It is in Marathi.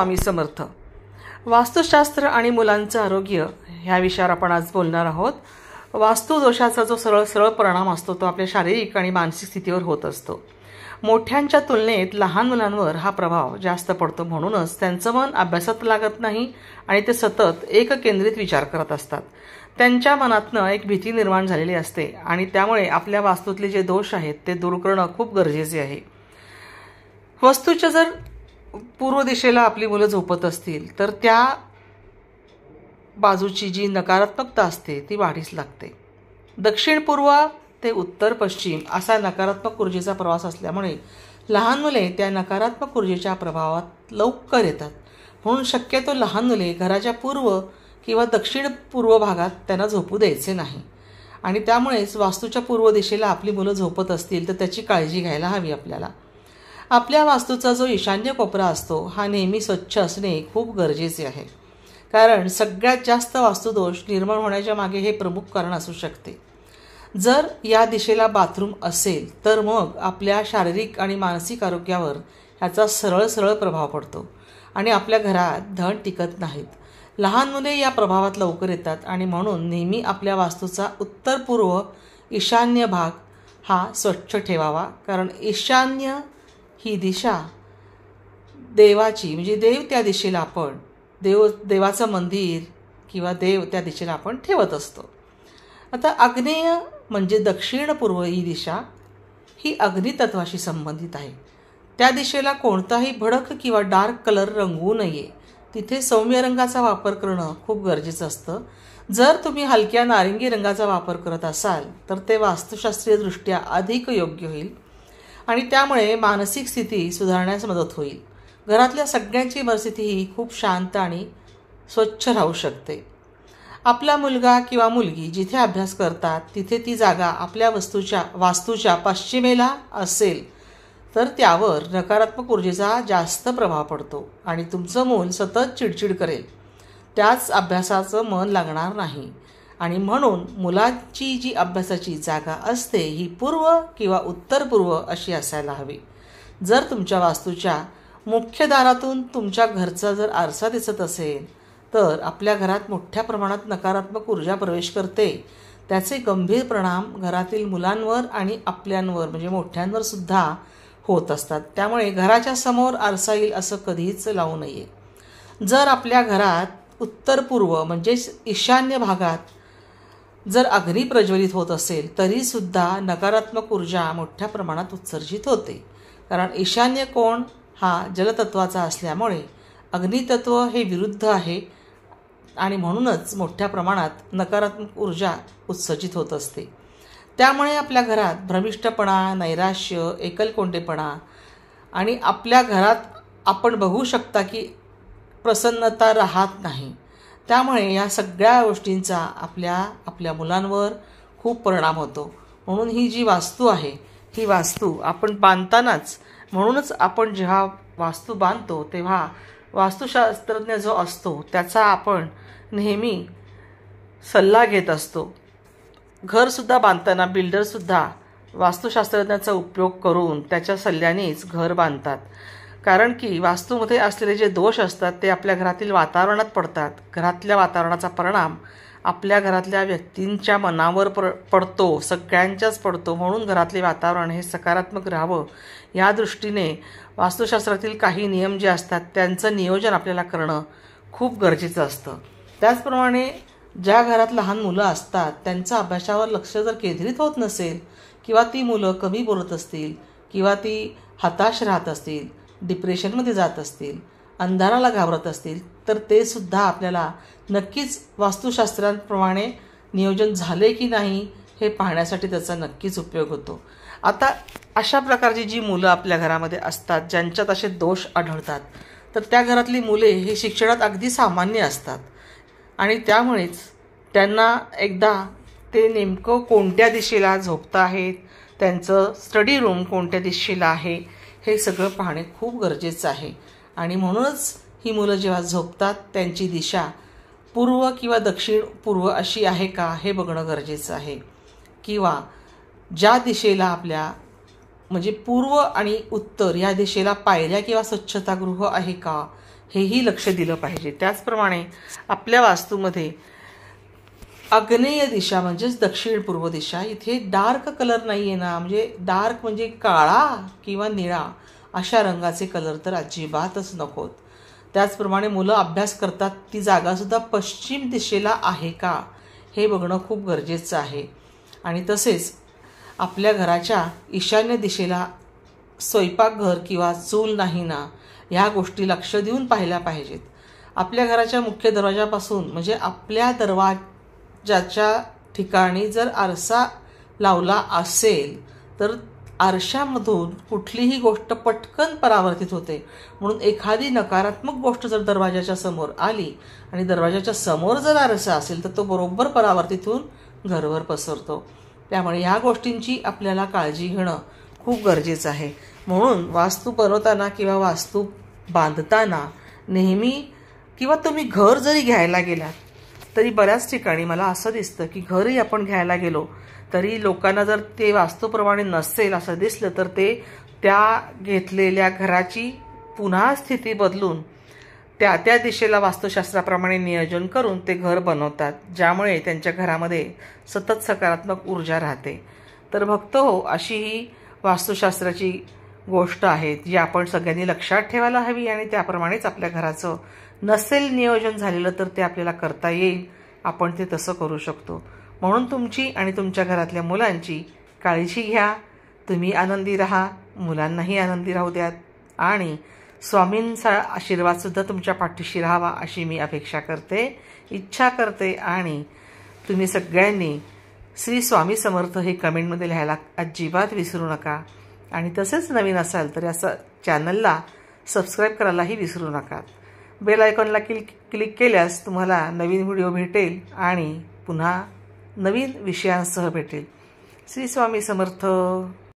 स्वामी समर्थ. वास्तुशास्त्र आणि मुलांचं आरोग्य ह्या विषयावर आपण आज बोलणार आहोत. वास्तुदोषाचा जो सरळ परिणाम असतो तो आपल्या शारीरिक आणि मानसिक स्थितीवर होत असतो. मोठ्यांच्या तुलनेत लहान मुलांवर हा प्रभाव जास्त पडतो. म्हणूनच त्यांचं मन अभ्यासात लागत नाही आणि ते सतत एककेंद्रित विचार करत असतात. त्यांच्या मनातनं एक भीती निर्माण झालेली असते आणि त्यामुळे आपल्या वास्तूतले जे दोष आहेत ते दूर करणं खूप गरजेचे आहे. वास्तूच्या जर पूर्व दिशेला आपली मुलं झोपत असतील तर त्या बाजूची जी नकारात्मकता असते ती वाढीस लागते. दक्षिण पूर्व ते उत्तर पश्चिम असा नकारात्मक ऊर्जेचा प्रवास असल्यामुळे लहान मुले त्या नकारात्मक ऊर्जेच्या प्रभावात लवकर येतात. म्हणून शक्यतो लहान मुले घराच्या पूर्व किंवा दक्षिण पूर्व भागात त्यांना झोपू द्यायचे नाही. आणि त्यामुळेच वास्तूच्या पूर्व दिशेला आपली मुलं झोपत असतील तर त्याची काळजी घ्यायला हवी आपल्याला. आपल्या वास्तूचा जो ईशान्य कोपरा असतो हा नेहमी स्वच्छ असणे खूप गरजेचे आहे. कारण सगळ्यात जास्त वास्तुदोष निर्माण होण्याच्या मागे हे प्रमुख कारण असू शकते. जर या दिशेला बाथरूम असेल तर मग आपल्या शारीरिक आणि मानसिक आरोग्यावर ह्याचा सरळ प्रभाव पडतो आणि आपल्या घरात धन टिकत नाहीत. लहान मुले या प्रभावात लवकर येतात आणि म्हणून नेहमी आपल्या वास्तूचा उत्तर पूर्व ईशान्य भाग हा स्वच्छ ठेवावा. कारण ईशान्य ही दिशा देवाची, म्हणजे देव त्या दिशेला आपण देवाचं मंदिर किंवा देव त्या दिशेला आपण ठेवत असतो. आता आग्नेय म्हणजे दक्षिण पूर्व ही दिशा ही अग्नितत्वाशी संबंधित आहे. त्या दिशेला कोणताही भडक किंवा डार्क कलर रंगवू नये. तिथे सौम्य रंगाचा वापर करणं खूप गरजेचं असतं. जर तुम्ही हलक्या नारिंगी रंगाचा वापर करत असाल तर ते वास्तुशास्त्रीयदृष्ट्या अधिक योग्य होईल आणि त्यामुळे मानसिक स्थिती सुधारण्यास मदत होईल. घरातल्या सगळ्यांची परिस्थिती ही खूप शांत आणि स्वच्छ राहू शकते. आपला मुलगा किंवा मुलगी जिथे अभ्यास करतात तिथे ती जागा आपल्या वास्तूच्या पश्चिमेला असेल तर त्यावर नकारात्मक ऊर्जेचा जास्त प्रभाव पडतो आणि तुमचं मूल सतत चिडचिड करेल. त्याच अभ्यासाचं मन लागणार नाही आणि म्हणून मुलाची जी अभ्यासाची जागा असते ही पूर्व किंवा उत्तर पूर्व अशी असायला हवी. जर तुमच्या वास्तूच्या मुख्य दारातून तुमच्या घरचा जर आरसा दिसत असेल तर आपल्या घरात मोठ्या प्रमाणात नकारात्मक ऊर्जा प्रवेश करते. त्याचे गंभीर परिणाम घरातील मुलांवर आणि आपल्यांवर म्हणजे मोठ्यांवर सुद्धा होत असतात. त्यामुळे घराच्या समोर आरसा येईल असं कधीच लावू नये. जर आपल्या घरात उत्तर पूर्व म्हणजे ईशान्य भागात जर अग्नी प्रज्वलित होत असेल तरीसुद्धा नकारात्मक ऊर्जा मोठ्या प्रमाणात उत्सर्जित होते. कारण ईशान्य कोण हा जलतत्वाचा असल्यामुळे अग्नितत्व हे विरुद्ध आहे आणि म्हणूनच मोठ्या प्रमाणात नकारात्मक ऊर्जा उत्सर्जित होत असते. त्यामुळे आपल्या घरात भ्रमिष्टपणा, नैराश्य, एकलकोंडेपणा आणि आपल्या घरात आपण बघू शकता की प्रसन्नता राहत नाही. त्यामुळे या सगळ्या गोष्टींचा आपल्या मुलांवर खूप परिणाम होतो. म्हणून ही जी वास्तू आहे ही वास्तू आपण बांधतानाच, म्हणूनच आपण जेव्हा वास्तू बांधतो तेव्हा वास्तुशास्त्रज्ञ जो असतो त्याचा आपण नेहमी सल्ला घेत असतो. घरसुद्धा बांधताना बिल्डरसुद्धा वास्तुशास्त्रज्ञाचा उपयोग करून त्याच्या सल्ल्यानेच घर बांधतात. कारण की वास्तूमध्ये असलेले जे दोष असतात ते आपल्या घरातील वातावरणात पडतात. घरातल्या वातावरणाचा परिणाम आपल्या घरातल्या व्यक्तींच्या मनावर पडतो, सगळ्यांच्याच पडतो. म्हणून घरातले वातावरण हे सकारात्मक राहावं या दृष्टीने वास्तुशास्त्रातील काही नियम जे असतात त्यांचं नियोजन आपल्याला करणं खूप गरजेचं असतं. त्याचप्रमाणे ज्या घरात लहान मुलं असतात त्यांचं अभ्यासावर लक्ष जर केंद्रित होत नसेल किंवा ती मुलं कमी बोलत असतील किंवा ती हताश राहत असतील, डिप्रेशनमध्ये जात असतील, अंधाराला घाबरत असतील तर ते सुद्धा आपल्याला नक्कीच वास्तुशास्त्रांप्रमाणे नियोजन झाले की नाही हे पाहण्यासाठी त्याचा नक्कीच उपयोग होतो. आता अशा प्रकारची जी मुलं आपल्या घरामध्ये असतात ज्यांच्यात असे दोष आढळतात तर त्या घरातली मुले हे शिक्षणात अगदी सामान्य असतात आणि त्यामुळेच त्यांना एकदा ते नेमकं कोणत्या दिशेला झोपत आहेत, त्यांचं स्टडी रूम कोणत्या दिशेला आहे हे सगळं पाहणे खूप गरजेचं आहे. आणि म्हणूनच ही मुलं जेव्हा झोपतात त्यांची दिशा पूर्व किंवा दक्षिण पूर्व अशी आहे का हे बघणं गरजेचं आहे. किंवा ज्या दिशेला आपल्या म्हणजे पूर्व आणि उत्तर या दिशेला पायऱ्या किंवा स्वच्छतागृह आहे का हेही लक्ष दिलं पाहिजे. त्याचप्रमाणे आपल्या वास्तूमध्ये आग्नेय दिशा म्हणजेच दक्षिण पूर्व दिशा, इथे डार्क कलर नाही आहे ना, म्हणजे डार्क म्हणजे काळा किंवा निळा अशा रंगाचे कलर तर अजिबातच नकोत. त्याचप्रमाणे मुलं अभ्यास करतात ती जागासुद्धा पश्चिम दिशेला आहे का हे बघणं खूप गरजेचं आहे. आणि तसेच आपल्या घराच्या ईशान्य दिशेला स्वयंपाकघर किंवा चूल नाही ना, ह्या गोष्टी लक्ष देऊन पाहिल्या पाहिजेत. आपल्या घराच्या मुख्य दरवाजापासून म्हणजे आपल्या दरवाजाच्या ठिकाणी जर आरसा लावला असेल तर आरशामधून कुठलीही गोष्ट पटकन परावर्तित होते. म्हणून एखादी नकारात्मक गोष्ट जर दरवाजाच्या समोर आली आणि दरवाजाच्या समोर जर आरसा असेल तर तो बरोबर परावर्तित होऊन घरभर पसरतो. त्यामुळे ह्या गोष्टींची आपल्याला काळजी घेणं खूप गरजेचं आहे. म्हणून वास्तू बनवताना किंवा वास्तू बांधताना नेहमी किंवा तुम्ही घर जरी घ्यायला गेलात तरी बऱ्याच ठिकाणी मला असं दिसतं की घरही आपण घ्यायला गेलो तरी लोकांना जर ते वास्तूप्रमाणे नसेल असं दिसलं तर ते त्या घेतलेल्या घराची पुन्हा स्थिती बदलून त्या त्या दिशेला वास्तुशास्त्राप्रमाणे नियोजन करून ते घर बनवतात, ज्यामुळे त्यांच्या घरामध्ये सतत सकारात्मक ऊर्जा राहते. तर भक्तो, अशी ही वास्तुशास्त्राची गोष्ट आहे जी आपण सगळ्यांनी लक्षात ठेवायला हवी आणि त्याप्रमाणेच आपल्या घराचं नसेल नियोजन झालेलं तर ते आपल्याला करता येईल. आपण ते तसं करू शकतो. म्हणून तुमची आणि तुमच्या घरातल्या मुलांची काळजी घ्या. तुम्ही आनंदी राहा, मुलांनाही आनंदी राहू द्यात आणि स्वामींचा आशीर्वादसुद्धा तुमच्या पाठीशी राहावा अशी मी अपेक्षा करते, इच्छा करते. आणि तुम्ही सगळ्यांनी श्री स्वामी समर्थ हे कमेंटमध्ये लिहायला अजिबात विसरू नका. आणि तसेच नवीन असाल तर असं चॅनलला सबस्क्राईब करायलाही विसरू नका. बेल आयकॉनला क्लिक केल्यास तुम्हाला नवीन व्हिडिओ भेटेल आणि पुन्हा नवीन विषयांसह भेटेल. श्री स्वामी समर्थ.